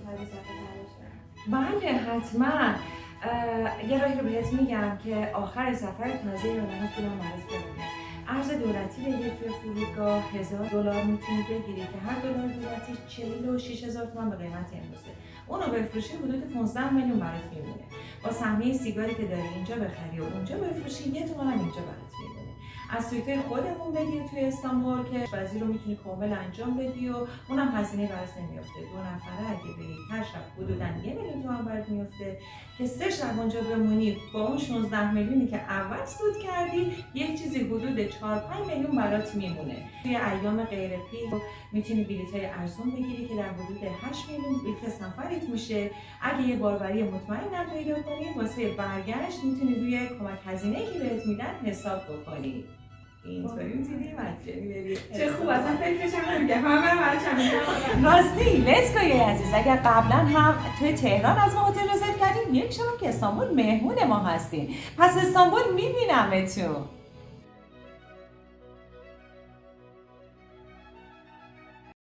طبیعی سفر بشه؟ بله حتما. یه راهی رو بهت میگم که آخر سفر تازه ایران پولم برات بمونه. ارز دولتی بگیر توی فرودگاه $1000 میتونی بگیری که هر دلار دولتی 46,000 تومان به قیمت امروزه. اونو بفروشی حدود 15 میلیون برات میمونه. با سهمیه سیگاری که داری اینجا بخری و اونجا بفروشی 1 تومن هم اینجا برات میمونه. از سویتای خودمون بگیر توی استانبول که آشپزی رو میتونی کامل انجام بدی و اونم هزینه برات نمیافته. 2 نفره اگه بری هر شب حدوداً 1 میلیون تومان برات میافته که 3 شب اونجا بمونی با اون 16 میلیونی که اول سود کردی یک چیزی حدود 4-5 میلیون برات میمونه. توی ایام غیر پیک میتونی بلیط‌های ارزون بگیری که در حدود 8 میلیون بلیط سفرت میشه. اگه یه باربری مطمئن پیدا کنی واسه برگشت میتونی روی کمک هزینه‌ای که بهت میدن حساب بکنی. اینطوری میتونی مجانی بری. چه خوب، اصلا فکرش هم نمی‌کردم. من برای چند راستی لسکای عزیز، اگر قبلا هم توی تهران از ما هتل رزرو کردیم یک شب که استانبول مهمون ما هستین، پس استانبول میبینمتون.